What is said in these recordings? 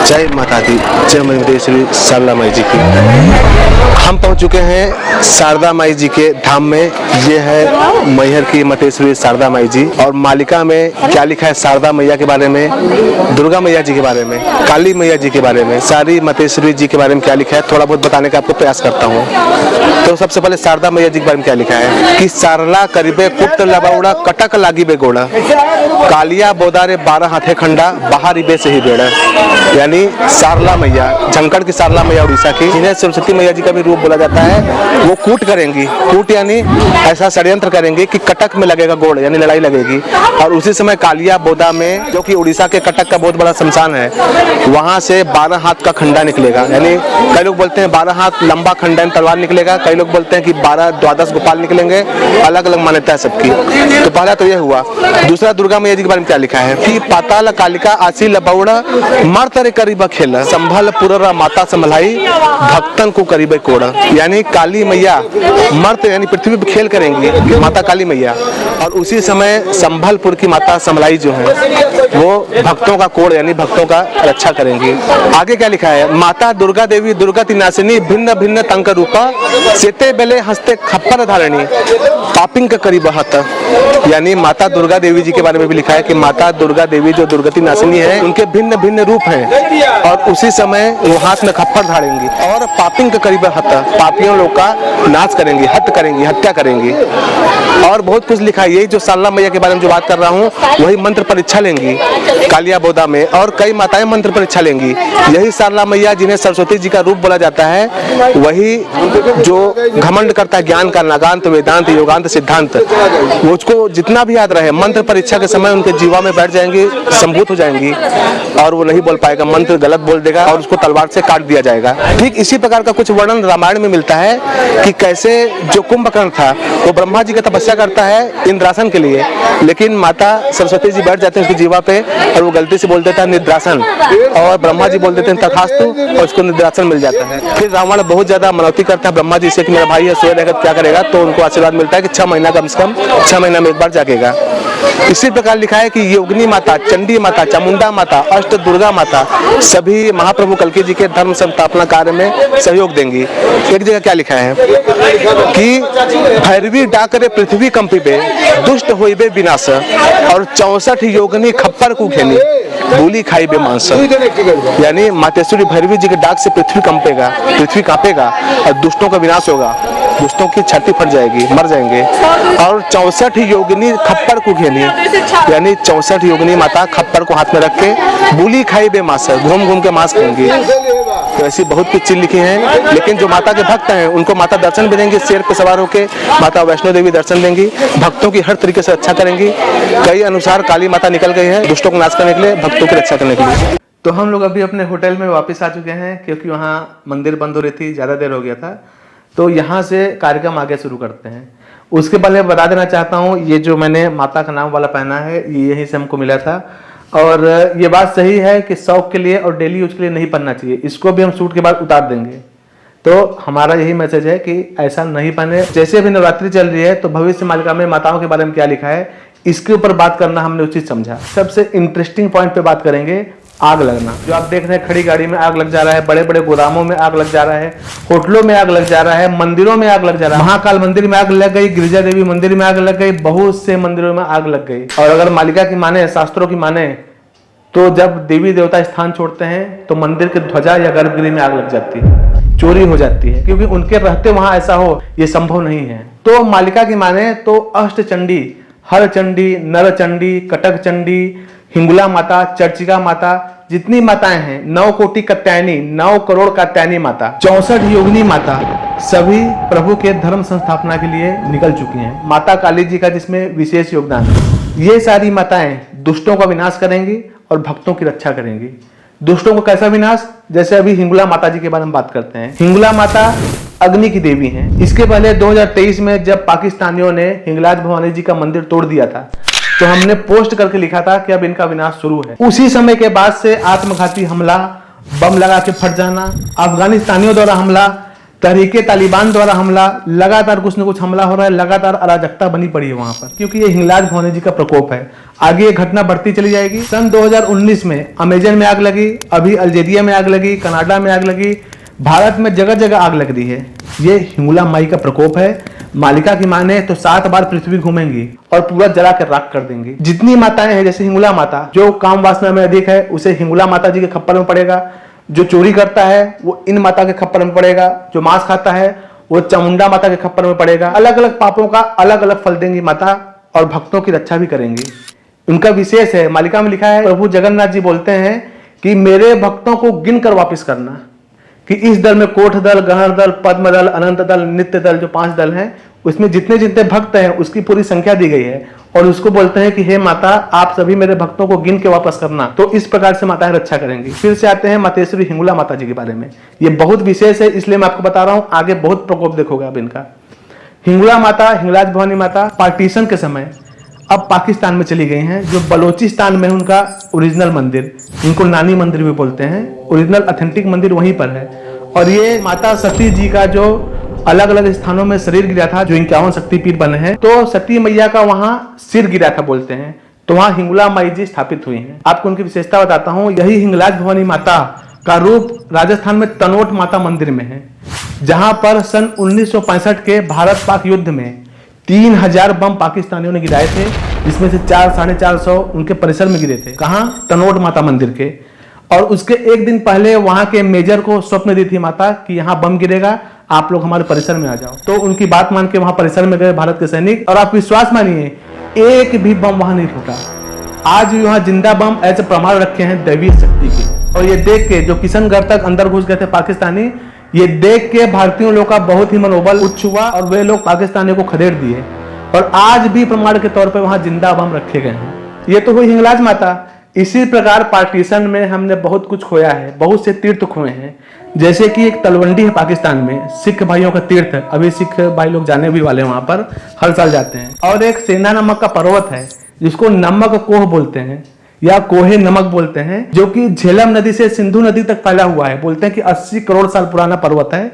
जय माता दी, जय महेश्वरी शारदा माई जी की। हम पहुंच चुके हैं शारदा माई जी के धाम में। ये है मैहर की मटेश्वरी शारदा माई जी। और मालिका में क्या लिखा है शारदा मैया के बारे में, दुर्गा मैया जी के बारे में, काली मैया जी के बारे में, सारी मटेश्वरी जी के बारे में क्या लिखा है थोड़ा बहुत बताने का आपको प्रयास करता हूँ। तो सबसे पहले शारदा मैया जी के बारे में क्या लिखा है कि सारला करीबे कुट लबाउड़ा कटक लागी बेगोड़ा, कालिया बोदारे 12 हाथे खंडा बाहर इबे से ही बेड़ा। यानी सारला मैया, झंकड़ की सारला मैया उड़ीसा की, जिन्हें सरस्वती मैया जी का भी रूप बोला जाता है। वो कूट करेंगी, कूट यानी ऐसा षड्यंत्र करेंगे कि कटक में लगेगा गोड़, यानी लड़ाई लगेगी। और उसी समय कालिया बोदा में, जो कि उड़ीसा के कटक का बहुत बड़ा शमशान है, वहां से 12 हाथ का खंडा निकलेगा। यानी कई लोग बोलते हैं 12 हाथ लंबा खंडन तलवार निकलेगा, कई लोग बोलते हैं कि 12 द्वादश गोपाल निकलेंगे। अलग अलग मान्यता है सबकी। तो पहला तो ये हुआ। दूसरा दुर्गा मैया जी के बारे में क्या लिखा है कि पाताल कालिका आसी लबौड़ा मर्तरे करीब खेला, संभलपुर माता संभलाई भक्तन को करीब कोड़ा। यानी काली मैया मर्त यानी पृथ्वी पर खेल करेंगी, माता काली मैया। और उसी समय संभलपुर की माता संभलाई जो है वो भक्तों का कोड़ यानी भक्तों का रक्षा करेंगी। आगे क्या लिखा है, माता दुर्गा देवी दुर्गति नाशिनी भिन्न भिन्न तंक रूपा सेते बेले हंसते खप्पर धारणी पापिंग का करीब हत। यानी माता दुर्गा देवी जी के बारे में भी लिखा है कि माता दुर्गा देवी जो दुर्गति नाशिनी है, उनके भिन्न भिन्न रूप हैं। और उसी समय वो हाथ में खप्पर धारेंगी और पापिंग का करीब हत, पापियों लोग का नाश करेंगी, हत्या करेंगी, हत्या करेंगी। और बहुत कुछ लिखा है। यही जो शारदा मैया के बारे में जो बात कर रहा हूँ, वही मंत्र परीक्षा लेंगी कालिया बोदा में। और कई माताएं मंत्र परीक्षा लेंगी। यही शारदा मैया जिन्हें सरस्वती जी का रूप बोला जाता है, वही जो घमंड करता है ज्ञान का, नागांत वेदांत योगांत सिद्धांत, उसको जितना भी याद रहे मंत्र परीक्षा के समय उनके जीवा में बैठ जाएंगी, संभूत हो जाएंगी और वो नहीं बोल पाएगा, मंत्र गलत बोल देगा और उसको तलवार से काट दिया जाएगा। ठीक इसी प्रकार का कुछ वर्णन रामायण में मिलता है कि कैसे जो कुंभकर्ण था वो ब्रह्मा जी का तपस्या करता है इंद्रासन के लिए, लेकिन माता सरस्वती जी बैठ जाते हैं उसकी जीवा पे और वो गलती से बोल देता है निद्रासन, और ब्रह्मा जी बोल देते हैं तथास्तु और उसको निद्रासन मिल जाता है। फिर रावण बहुत ज्यादा मनौती करता है ब्रह्मा जी से कि मेरा भाई है, सोए रहेगा क्या करेगा, तो उनको आशीर्वाद मिलता है कि 6 महीना कम से कम 6 महीना में एक बार जागेगा। इसी प्रकार लिखा है कि योगिनी माता, चंडी माता, चामुंडा माता, अष्ट दुर्गा माता सभी महाप्रभु कल्की जी के धर्म संस्थापना कार्य में सहयोग देंगी। एक जगह क्या लिखा है कि भैरवी डाकरे पृथ्वी कंपिबे दुष्ट होइबे विनाश, और 64 योगिनी खप्पर को घेनी बोली खाई बे मांस। यानी मातेश्वरी भैरवी जी के डाक से पृथ्वी कंपेगा, पृथ्वी कांपेगा और दुष्टों का विनाश होगा, दुष्टों की छाती फट जाएगी, मर जाएंगे। और 64 योगिनी खप्पर को घेनी, यानी 64 योगिनी माता खप्पर को हाथ में रख के बोली खाई बे मांस, घूम घूम के मांस खाएंगी। तो ऐसी बहुत कुछ चीज लिखी है। लेकिन जो माता के भक्त हैं उनको माता दर्शन भी देंगे, शेर पे सवार होकर माता वैष्णो देवी दर्शन देंगी, भक्तों की हर तरीके से रक्षा करेंगी। कई अनुसार काली माता निकल गई है दुष्टों को नाश करने के लिए, भक्तों की रक्षा करने के लिए। तो हम लोग अभी अपने होटल में वापस आ चुके हैं क्योंकि वहाँ मंदिर बंद हो रही थी, ज़्यादा देर हो गया था। तो यहाँ से कार्यक्रम आगे शुरू करते हैं। उसके पहले बता देना चाहता हूँ, ये जो मैंने माता का नाम वाला पहना है ये यहीं से हमको मिला था। और ये बात सही है कि शौक के लिए और डेली यूज के लिए नहीं पहनना चाहिए, इसको भी हम शूट के बाद उतार देंगे। तो हमारा यही मैसेज है कि ऐसा नहीं पहने। जैसे अभी नवरात्रि चल रही है तो भविष्य मालिका में माताओं के बारे में क्या लिखा है इसके ऊपर बात करना हमने उचित समझा। सबसे इंटरेस्टिंग पॉइंट पे बात करेंगे, आग लगना। जो आप देख रहे हैं खड़ी गाड़ी में आग लग जा रहा है, बड़े बड़े गोदामों में आग लग जा रहा है, होटलों में आग लग जा रहा है, मंदिरों में आग लग जा रहा है। महाकाल मंदिर में आग लग गई, गिरिजा देवी मंदिर में आग लग गई, बहुत से मंदिरों में आग लग गई। और अगर मालिका की माने, शास्त्रों की माने, तो जब देवी देवता स्थान छोड़ते हैं तो मंदिर के ध्वजा या गर्भगृह में आग लग जाती है, चोरी हो जाती है, क्योंकि उनके रहते वहां ऐसा हो ये संभव नहीं है। तो मालिका की माने तो अष्ट चंडी, हर चंडी, नर चंडी, कटक चंडी, हिंगुला माता, चर्चिका माता, जितनी माताएं हैं, 9 कोटि कात्यायनी, 9 करोड़ कात्यायनी माता, 64 योगिनी माता, सभी प्रभु के धर्म संस्थापना के लिए निकल चुकी हैं। माता काली जी का जिसमें विशेष योगदान है। ये सारी माताएं दुष्टों का विनाश करेंगी और भक्तों की रक्षा करेंगी। दुष्टों को कैसा विनाश, जैसे अभी हिंगुला माता जी के बारे में बात करते हैं। हिंगुला माता अग्नि की देवी हैं। इसके पहले 2023 में जब पाकिस्तानियों ने हिंगलाज भवानी जी का मंदिर तोड़ दिया था तो हमने पोस्ट करके लिखा था कि अब इनका विनाश शुरू है। उसी समय के बाद से आत्मघाती हमला, बम लगा के फट जाना, अफगानिस्तानियों द्वारा हमला, तहरीके तालिबान द्वारा हमला, लगातार कुछ न कुछ हमला हो रहा है, लगातार अराजकता बनी पड़ी है वहां पर, क्योंकि ये हिंगलाज भवानी जी का प्रकोप है। आगे ये घटना बढ़ती चली जाएगी। सन 2019 में अमेजन में आग लगी, अभी अल्जीरिया में आग लगी, कनाडा में आग लगी, भारत में जगह जगह आग लग रही है। ये हिंगुला माई का प्रकोप है। मालिका की माने तो 7 बार पृथ्वी घूमेंगी और पूरा जला कर राख कर देंगी। जितनी माताएं हैं, जैसे हिंगुला माता, जो काम वासना में अधिक है उसे हिंगुला माता जी के खप्पर में पड़ेगा, जो चोरी करता है वो इन माता के खप्पर में पड़ेगा, जो मांस खाता है वो चामुंडा माता के खप्पर में पड़ेगा। अलग अलग पापों का अलग अलग फल देंगी माता और भक्तों की रक्षा भी करेंगी। उनका विशेष है, मालिका में लिखा है, प्रभु जगन्नाथ जी बोलते हैं कि मेरे भक्तों को गिन कर वापिस करना, कि इस दल में कोठ दल, गहन दल, पद्म दल, अनंत दल, नित्य दल, जो 5 दल हैं, उसमें जितने जितने भक्त हैं उसकी पूरी संख्या दी गई है और उसको बोलते हैं कि हे माता, आप सभी मेरे भक्तों को गिन के वापस करना। तो इस प्रकार से माताएं रक्षा करेंगी। फिर से आते हैं मातेश्वरी हिंगुला माता जी के बारे में। ये बहुत विशेष है, इसलिए मैं आपको बता रहा हूं, आगे बहुत प्रकोप देखोगे आप इनका। हिंगुला माता, हिंगलाज भवानी माता पार्टीशन के समय अब पाकिस्तान में चली गई हैं, जो बलोचिस्तान में उनका ओरिजिनल मंदिर, इनको नानी मंदिर भी बोलते हैं, ओरिजिनल ऑथेंटिक मंदिर वहीं पर है। और ये माता सती जी का जो अलग अलग स्थानों में शरीर गिरा था, जो 51 शक्तिपीठ बने हैं, तो सती मैया का वहां सिर गिरा था बोलते हैं, तो वहां हिंगुला माई जी स्थापित हुई हैं। आपको उनकी विशेषता बताता हूं। यही हिंगलाज भवानी माता का रूप राजस्थान में तनोट माता मंदिर में है, जहां पर सन 1965 के भारत पाक युद्ध में 3000 बम पाकिस्तानियों ने गिराए थे, जिसमें से 400-450 उनके परिसर में गिरे थे। कहां? तनोट माता मंदिर के। और उसके एक दिन पहले वहां के मेजर को स्वप्न दी थी माता कि यहाँ बम गिरेगा, आप लोग हमारे परिसर में आ जाओ। तो उनकी बात मान के वहां परिसर में गए भारत के सैनिक, और आप विश्वास मानिए एक भी बम वहां नहीं फूटा। आज भी वहां जिंदा बम ऐसे प्रमाण रखे हैं दैवीय शक्ति के। और ये देख के जो किशनगढ़ तक अंदर घुस गए थे पाकिस्तानी, ये देख के भारतीयों लोग का बहुत ही मनोबल उच्च हुआ और वे लोग पाकिस्तानियों को खदेड़ दिए। और आज भी प्रमाण के तौर पर वहां जिंदा बम रखे गए हैं। ये तो हुई हिंगलाज माता। इसी प्रकार पार्टीशन में हमने बहुत कुछ खोया है, बहुत से तीर्थ खोए हैं। जैसे कि एक तलवंडी है पाकिस्तान में, सिख भाइयों का तीर्थ है, अभी सिख भाई लोग जाने भी वाले वहां पर, हर साल जाते हैं। और एक सेंधा नमक का पर्वत है, जिसको नमक कोह बोलते हैं या कोहे नमक बोलते हैं, जो कि झेलम नदी से सिंधु नदी तक फैला हुआ है। बोलते हैं कि 80 करोड़ साल पुराना पर्वत है।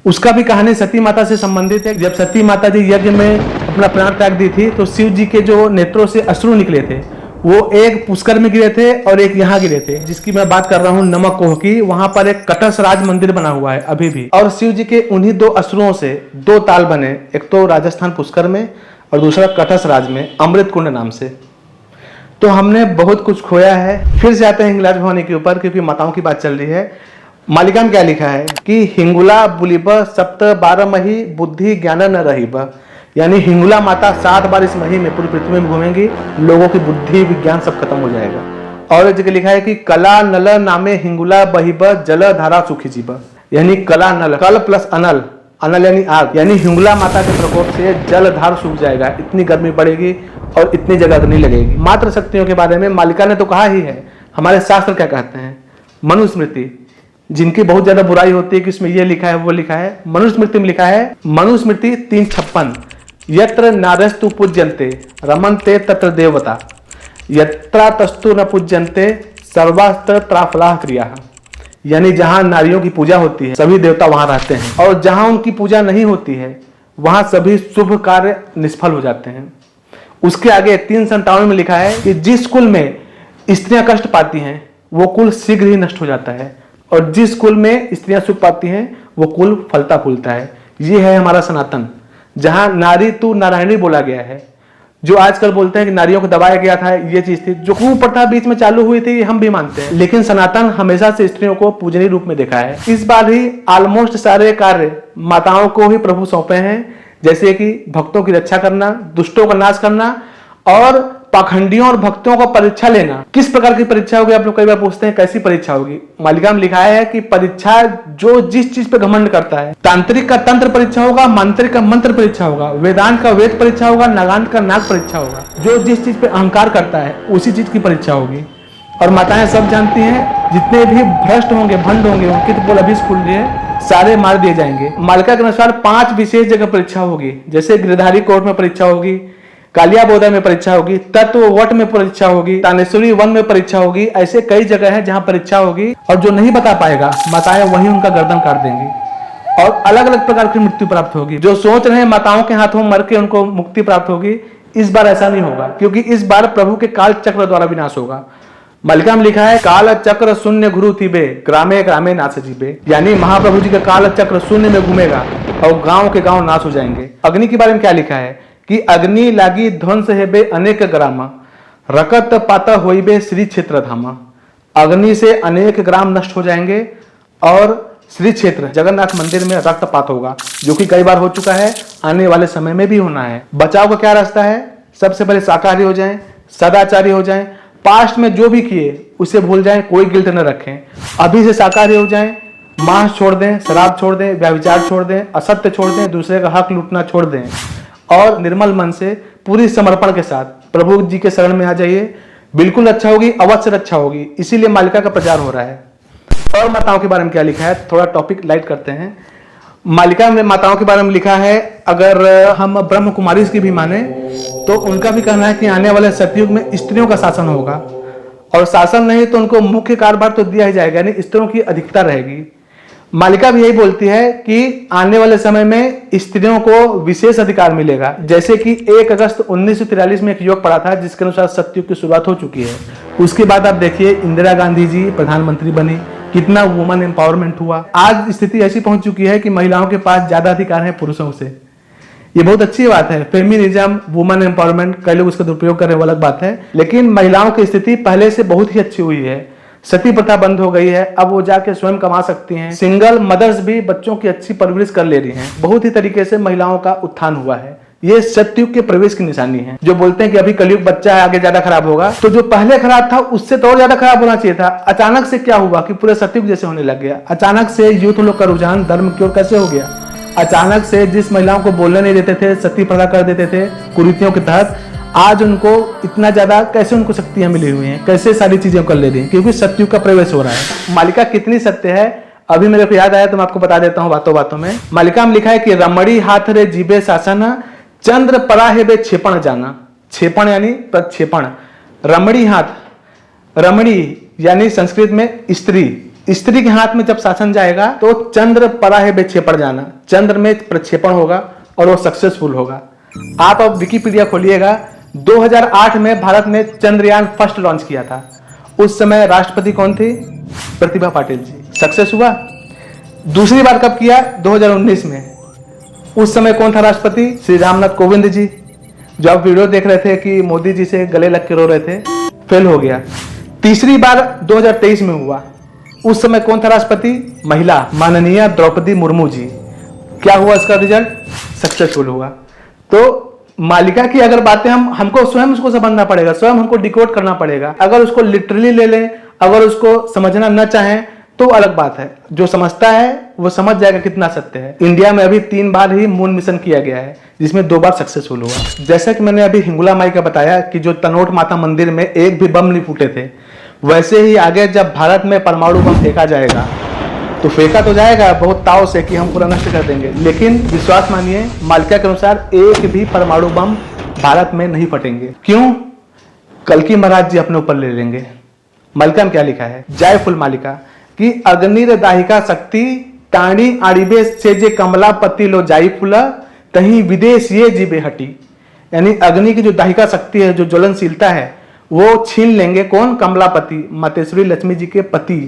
उसका भी कहानी सती माता से संबंधित है। जब सती माता जी यज्ञ में अपना प्राण त्याग दी थी, तो शिव जी के जो नेत्रों से अश्रु निकले थे, वो एक पुष्कर में गिरे थे और एक यहाँ गिरे थे, जिसकी मैं बात कर रहा हूँ नमक कोह की। वहां पर एक कटस राज मंदिर बना हुआ है अभी भी। और शिव जी के उन्हीं 2 अश्रुओं से 2 ताल बने, एक तो राजस्थान पुष्कर में और दूसरा कटस राज में, अमृत कुंड नाम से। तो हमने बहुत कुछ खोया है। फिर से आते हैं हिंगलाज भवानी के ऊपर, क्योंकि माताओं की बात चल रही है। मालिका में क्या लिखा है कि हिंगुला बुलिब सप्त 12 मही बुद्धि ज्ञान न रहीब, यानी हिंगुला माता 7 बार इस महीने में पूरी पृथ्वी में घूमेंगी, लोगों की बुद्धि विज्ञान सब खत्म हो जाएगा। और एक जगह लिखा है कि कला नल नामे हिंगुला बहिब जल धारा सुखी जीव, यानी कला नल, कल प्लस अनल, अनल यानी आग, यानी हिंगुला माता के प्रकोप से जल धार सूख जाएगा, इतनी गर्मी बढ़ेगी और इतनी जगह अग्नि लगेगी। मात्र शक्तियों के बारे में मालिका ने तो कहा ही है। हमारे शास्त्र क्या कहते हैं? मनुस्मृति, जिनकी बहुत ज्यादा बुराई होती है कि इसमें ये लिखा है वो लिखा है, मनुस्मृति में लिखा है, मनुस्मृति 356, यत्र नारस्तु पूज्यन्ते रमन्ते तत्र देवता, यत्रा तस्तु न पूज्यन्ते सर्वास्त्र त्राफलाह क्रिया, यानी जहां नारियों की पूजा होती है सभी देवता वहां रहते हैं, और जहां उनकी पूजा नहीं होती है वहां सभी शुभ कार्य निष्फल हो जाते हैं। उसके आगे 357 में लिखा है कि जिस कुल में स्त्रियां कष्ट पाती हैं वो कुल शीघ्र ही नष्ट हो जाता है, और जिस कुल में स्त्रियां सुख पाती हैं वो कुल फलता फूलता है। ये है हमारा सनातन, जहां नारी तू नारायणी बोला गया है। जो आजकल बोलते हैं कि नारियों को दबाया गया था, ये चीज थी जो कुप्रथा बीच में चालू हुई थी, हम भी मानते हैं, लेकिन सनातन हमेशा से स्त्रियों को पूजनीय रूप में देखा है। इस बार ही ऑलमोस्ट सारे कार्य माताओं को ही प्रभु सौंपे हैं, जैसे कि भक्तों की रक्षा करना, दुष्टों का नाश करना और पाखंडियों और भक्तों का परीक्षा लेना। किस प्रकार की परीक्षा होगी? आप लोग कई बार पूछते हैं कैसी परीक्षा होगी। मालिका में लिखा है कि परीक्षा जो जिस चीज पे घमंड करता है, तांत्रिक का तंत्र परीक्षा होगा, मांत्रिक का मंत्र परीक्षा होगा, वेदांत का वेद परीक्षा होगा, नागांत का नाग परीक्षा होगा। जो जिस चीज पे अहंकार करता है उसी चीज की परीक्षा होगी। और माताएं सब जानती हैं, जितने भी भ्रष्ट होंगे, भंड होंगे, उनकी तो बोल अभी स्कूल है, सारे मार दिए जाएंगे। मालिका के अनुसार 5 विशेष जगह परीक्षा होगी, जैसे गिरधारी कोर्ट में परीक्षा होगी, कालिया बोधा में परीक्षा होगी, तत्व वट में परीक्षा होगी, तानेश्वरी वन में परीक्षा होगी। ऐसे कई जगह है जहां परीक्षा होगी, और जो नहीं बता पाएगा माताएं वही उनका गर्दन काट देंगी। और अलग अलग प्रकार की मृत्यु प्राप्त होगी। जो सोच रहे हैं माताओं के हाथों मर के उनको मुक्ति प्राप्त होगी, इस बार ऐसा नहीं होगा, क्योंकि इस बार प्रभु के काल चक्र द्वारा विनाश होगा। मालिका में लिखा है काल चक्र शून्य गुरु थिबे ग्रामे ग्रामे नाश जीबे, यानी महाप्रभु जी का काल चक्र शून्य में घूमेगा और गांव के गांव नाश हो जाएंगे। अग्नि के बारे में क्या लिखा है कि अग्नि लागी ध्वंस हेबे अनेक ग्रामा रकत पाता होइबे श्री क्षेत्र धामा। अग्नि से अनेक ग्राम नष्ट हो जाएंगे और श्री क्षेत्र जगन्नाथ मंदिर में रक्तपात होगा, जो कि कई बार हो चुका है, आने वाले समय में भी होना है। बचाव का क्या रास्ता है? सबसे पहले शाकाहारी हो जाएं, सदाचारी हो जाएं, पास्ट में जो भी किए उसे भूल जाएं, कोई गिल्ट न रखें। अभी से शाकाहारी हो जाएं, मांस छोड़ दें, शराब छोड़ दें, व्यभिचार छोड़ दें, असत्य छोड़ दें, दूसरे का हक लूटना छोड़ दें और निर्मल मन से पूरी समर्पण के साथ प्रभु जी के शरण में आ जाइए। बिल्कुल अच्छा होगी, अवश्य रक्षा होगी। इसीलिए मालिका का प्रचार हो रहा है। और माताओं के बारे में क्या लिखा है, थोड़ा टॉपिक लाइट करते हैं। मालिका में माताओं के बारे में लिखा है, अगर हम ब्रह्म कुमारी की भी माने तो उनका भी कहना है कि आने वाले सतयुग में स्त्रियों का शासन होगा, और शासन नहीं तो उनको मुख्य कार्यभार तो दिया ही जाएगा, यानी स्त्रियों की अधिकता रहेगी। मालिका भी यही बोलती है कि आने वाले समय में स्त्रियों को विशेष अधिकार मिलेगा। जैसे कि 1 अगस्त 1943 में एक योग पड़ा था जिसके अनुसार सतयुग की शुरुआत हो चुकी है। उसके बाद आप देखिए इंदिरा गांधी जी प्रधानमंत्री बनी, कितना वुमन एम्पावरमेंट हुआ। आज स्थिति ऐसी पहुंच चुकी है कि महिलाओं के पास ज्यादा अधिकार है पुरुषों से। ये बहुत अच्छी बात है, फेमिनिज्म, वुमन एम्पावरमेंट, कई लोग उसका दुरुपयोग कर रहे हैं, वो अलग बात है, लेकिन महिलाओं की स्थिति पहले से बहुत ही अच्छी हुई है। सती प्रथा बंद हो गई है, अब वो जाके स्वयं कमा सकती हैं। सिंगल मदर्स भी बच्चों की अच्छी परवरिश कर ले रही हैं। बहुत ही तरीके से महिलाओं का उत्थान हुआ है। ये सतयुग के प्रवेश की निशानी है। जो बोलते हैं कि अभी कलयुग बच्चा है, आगे ज्यादा खराब होगा, तो जो पहले खराब था उससे तो और ज्यादा खराब होना चाहिए था। अचानक से क्या हुआ कि पूरे सतयुग जैसे होने लग गया। अचानक से यूथ लोग का रुझान धर्म की ओर कैसे हो गया। अचानक से जिस महिलाओं को बोलने नहीं देते थे, सती प्रथा कर देते थे कुरीतियों के तहत, आज उनको इतना ज्यादा कैसे उनको शक्तियां मिली हुई हैं, कैसे सारी चीजें कर ले रही हैं, क्योंकि सतयुग का प्रवेश हो रहा है। मालिका कितनी सत्य है अभी मेरे को याद आया तो मैं आपको बता देता हूँ बातों बातों में। मालिका में लिखा है कि रमणी हाथ रे जीबे शासन चंद्र परा है बे क्षेपण जाना। क्षेपण यानी प्रक्षेपण। रमणी हाथ, रमणी यानी संस्कृत में स्त्री, स्त्री के हाथ में जब शासन जाएगा तो चंद्र परा है बे क्षेपण जाना, चंद्र में प्रक्षेपण होगा और वो सक्सेसफुल होगा। आप अब विकिपीडिया खोलिएगा, 2008 में भारत ने चंद्रयान फर्स्ट लॉन्च किया था। उस समय राष्ट्रपति कौन थी? प्रतिभा पाटिल जी। सक्सेस हुआ। दूसरी बार कब किया? 2019 में। उस समय कौन था राष्ट्रपति? श्री रामनाथ कोविंद जी। जो आप वीडियो देख रहे थे कि मोदी जी से गले लग के रो रहे थे, फेल हो गया। तीसरी बार 2023 में हुआ। उस समय कौन था राष्ट्रपति? महिला, माननीय द्रौपदी मुर्मू जी। क्या हुआ इसका रिजल्ट? सक्सेसफुल हुआ। तो मालिका की अगर बातें हमको स्वयं उसको समझना पड़ेगा, स्वयं हमको डिकोड करना पड़ेगा। अगर उसको लिटरली ले लें, अगर उसको समझना न चाहें तो अलग बात है। जो समझता है वो समझ जाएगा कितना सत्य है। इंडिया में अभी 3 बार ही मून मिशन किया गया है, जिसमें 2 बार सक्सेसफुल हुआ। जैसा कि मैंने अभी हिंगुला माई का बताया कि जो तनोट माता मंदिर में एक भी बम नहीं फूटे थे, वैसे ही आगे जब भारत में परमाणु बम फेंका जाएगा तो फेंका तो जाएगा बहुत ताव से कि हम पूरा नष्ट कर देंगे, लेकिन विश्वास मानिए मालिका के अनुसार एक भी परमाणु बम भारत में नहीं फटेंगे। क्यों? कल्कि महाराज जी अपने ऊपर ले लेंगे। मालिका में क्या लिखा है? जय फुल मालिका कि अग्निर दाहिका शक्ति टाणी आड़िबे से जे कमलापति लो जाई फूला तहीं विदेश ये जीबे हटी। यानी अग्नि की जो दाहिका शक्ति है, जो ज्वलनशीलता है, वो छीन लेंगे कौन? कमलापति, मातेश्वरी लक्ष्मी जी के पति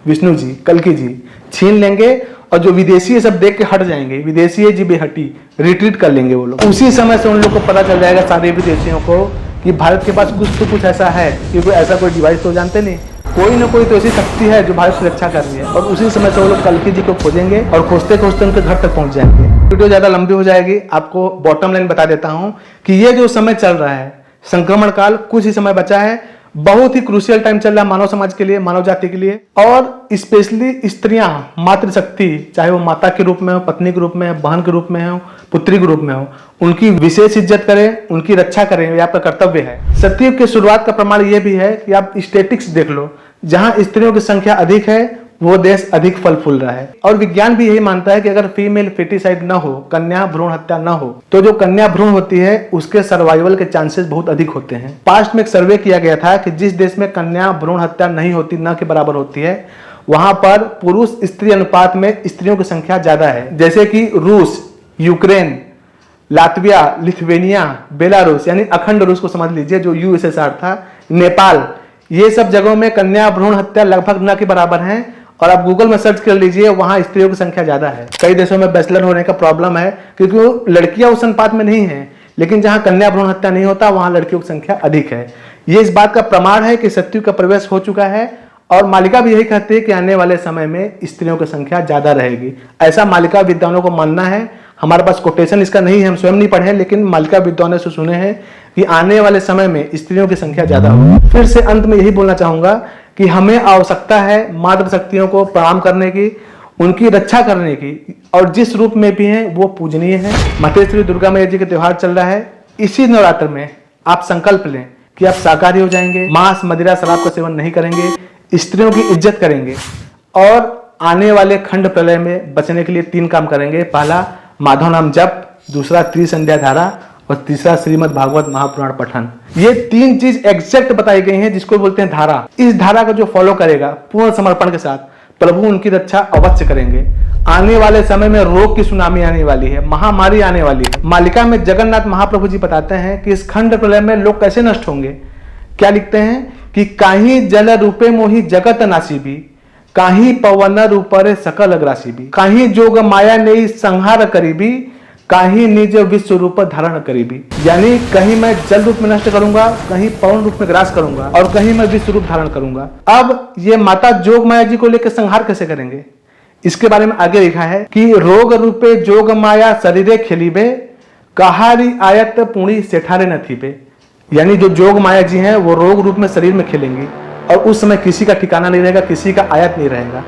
विष्णु जी, कल्कि जी छीन लेंगे, और जो विदेशी सब देख के हट जाएंगे। विदेशी जी बेहटी, रिट्रीट कर लेंगे वो लोग। उसी समय से उन लोग को पता चल जाएगा, सारे विदेशियों को, कि भारत के पास कुछ तो कुछ ऐसा है, क्योंकि ऐसा कोई डिवाइस तो जानते नहीं, कोई ना कोई तो ऐसी शक्ति है जो भारत की रक्षा कर रही है। और उसी समय से वो लोग कल्कि जी को खोजेंगे और खोजते खोजते उनके घर तक पहुंच जाएंगे। वीडियो ज्यादा लंबी हो जाएगी, आपको बॉटम लाइन बता देता हूं कि ये जो समय चल रहा है, संक्रमण काल, कुछ ही समय बचा है, बहुत ही क्रूशियल टाइम चल रहा है मानव समाज के लिए, मानव जाति के लिए। और स्पेशली स्त्रियां, मातृशक्ति, चाहे वो माता के रूप में हो, पत्नी के रूप में हो, बहन के रूप में हो, पुत्री के रूप में हो, उनकी विशेष इज्जत करें, उनकी रक्षा करें, ये आपका कर्तव्य है। सतयुग की शुरुआत का प्रमाण ये भी है कि आप स्टेटिक्स देख लो, जहां स्त्रियों की संख्या अधिक है वो देश अधिक फल फूल रहा है। और विज्ञान भी यही मानता है कि अगर फीमेल फेटिसाइड न हो, कन्या भ्रूण हत्या न हो, तो जो कन्या भ्रूण होती है उसके सर्वाइवल के चांसेस बहुत अधिक होते हैं। पास्ट में एक सर्वे किया गया था कि जिस देश में कन्या भ्रूण हत्या नहीं होती, न के बराबर होती है, वहां पर पुरुष स्त्री अनुपात में स्त्रियों की संख्या ज्यादा है। जैसे कि रूस, यूक्रेन, लातविया, लिथुवेनिया, बेलारूस यानी अखंड रूस को समझ लीजिए जो यूएसएसआर था, नेपाल, ये सब जगहों में कन्या भ्रूण हत्या लगभग न के बराबर है। और आप गूगल में सर्च कर लीजिए, वहां स्त्रियों की संख्या ज्यादा है। कई देशों में बैचलर होने का प्रॉब्लम है क्योंकि लड़कियां उस अनुपात में नहीं है, लेकिन जहां कन्या भ्रूण हत्या नहीं होता वहां लड़कियों की संख्या अधिक है। ये इस बात का प्रमाण है कि सत्युग का प्रवेश हो चुका है और मालिका भी यही कहती है कि आने वाले समय में स्त्रियों की संख्या ज्यादा रहेगी। ऐसा मालिका विद्वानों को मानना है। हमारे पास कोटेशन इसका नहीं है, हम स्वयं नहीं पढ़े हैं, लेकिन मालिका विद्वानों से सुने हैं कि आने वाले समय में स्त्रियों की संख्या ज्यादा होगी। फिर से अंत में यही बोलना चाहूंगा कि हमें आवश्यकता है मातृशक्तियों को प्रणाम करने की, उनकी रक्षा करने की, और जिस रूप में भी हैं वो पूजनीय है। मतेश्वरी दुर्गा मैया जी का त्योहार चल रहा है। इसी नवरात्र में आप संकल्प लें कि आप शाकाहारी हो जाएंगे, मांस, मदिरा, शराब का सेवन नहीं करेंगे, स्त्रियों की इज्जत करेंगे और आने वाले खंड प्रलय में बचने के लिए 3 काम करेंगे। पहला, माधव नाम जप, दूसरा त्रिसंध्या धारा और तीसरा श्रीमद् भागवत महापुराण पठन। ये 3 चीज एग्जैक्ट बताई गई हैं जिसको बोलते हैं धारा। इस धारा को जो फॉलो करेगा पूर्ण समर्पण के साथ, प्रभु उनकी रक्षा अवश्य करेंगे। आने वाले समय में रोग की सुनामी आने वाली है, महामारी आने वाली है। मालिका में जगन्नाथ महाप्रभु जी बताते हैं कि इस खंड प्रलय में लोग कैसे नष्ट होंगे। क्या लिखते हैं कि काही जल रूपे मोहि जगत नासिबी, काही पवन रूपरे सकल ग्रासी भी, काही जोग माया ने संहार करीबी, काही निज विश्व रूप धारण करीबी। यानी कहीं मैं जल रूप में नष्ट करूंगा, कहीं पवन रूप में ग्रास करूंगा और कहीं मैं विश्व रूप धारण करूंगा। अब ये माता जोग माया जी को लेकर संहार कैसे करेंगे, इसके बारे में आगे लिखा है कि रोग रूपे जोग माया शरीरे खेलीबे, कहारी आयत पुणी सेठारे न थीबे। यानी जो जोग माया जी हैं वो रोग रूप में शरीर में खेलेंगी और उस समय किसी का ठिकाना नहीं रहेगा, किसी का आयत नहीं रहेगा।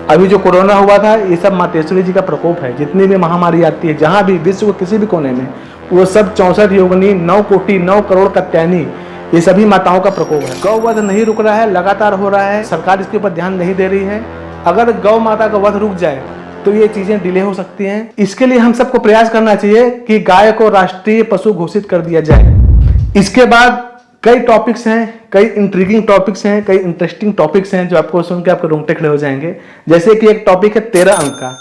अभी जो कोरोना हुआ था ये सब मातेश्वरी जी का प्रकोप है। जितनी भी महामारी आती है जहां भी विश्व के किसी भी कोने में, वो सब 64 योगिनी, 9 कोटि 9 करोड़ कात्यायनी, ये सभी माताओं का प्रकोप है। गौवध नहीं रुक रहा है, लगातार हो रहा है, सरकार इसके ऊपर ध्यान नहीं दे रही है। अगर गौ माता का वध रुक जाए तो ये चीजें डिले हो सकती हैं। इसके लिए हम सबको प्रयास करना चाहिए कि गाय को राष्ट्रीय पशु घोषित कर दिया जाए। इसके बाद कई टॉपिक्स हैं, कई इंट्रीगिंग टॉपिक्स हैं, कई इंटरेस्टिंग टॉपिक्स हैं जो आपको सुन के आपके रोंगटे खड़े हो जाएंगे। जैसे कि एक टॉपिक है 13 अंक का।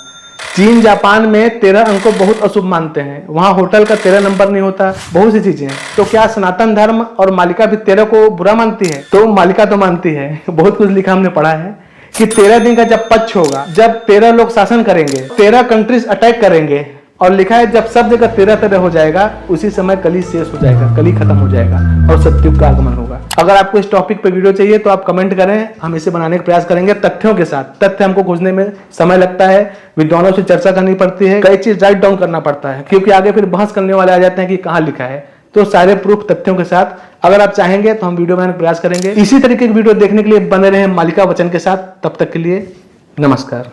चीन, जापान में 13 अंक को बहुत अशुभ मानते हैं। वहां होटल का 13 नंबर नहीं होता, बहुत सी चीजें हैं। तो क्या सनातन धर्म और मालिका भी 13 को बुरा मानती है? तो मालिका तो मानती है। बहुत कुछ लिखा हमने पढ़ा है कि 13 दिन का जब पक्ष होगा, जब 13 लोग शासन करेंगे, 13 कंट्रीज अटैक करेंगे, और लिखा है जब सब जगह 13 हो जाएगा उसी समय कली शेष हो जाएगा, कली खत्म हो जाएगा और सत्युग का आगमन होगा। अगर आपको इस टॉपिक पे वीडियो चाहिए तो आप कमेंट करें, हम इसे बनाने का प्रयास करेंगे तथ्यों के साथ। तथ्य हमको खोजने में समय लगता है, विद्वानों से चर्चा करनी पड़ती है, कई चीज राइट डाउन करना पड़ता है क्योंकि आगे फिर बहस करने वाले आ जाते हैं कि कहाँ लिखा है। तो सारे प्रूफ तथ्यों के साथ अगर आप चाहेंगे तो हम वीडियो बनाने का प्रयास करेंगे। इसी तरीके की वीडियो देखने के लिए बने रहे मालिका वचन के साथ। तब तक के लिए नमस्कार।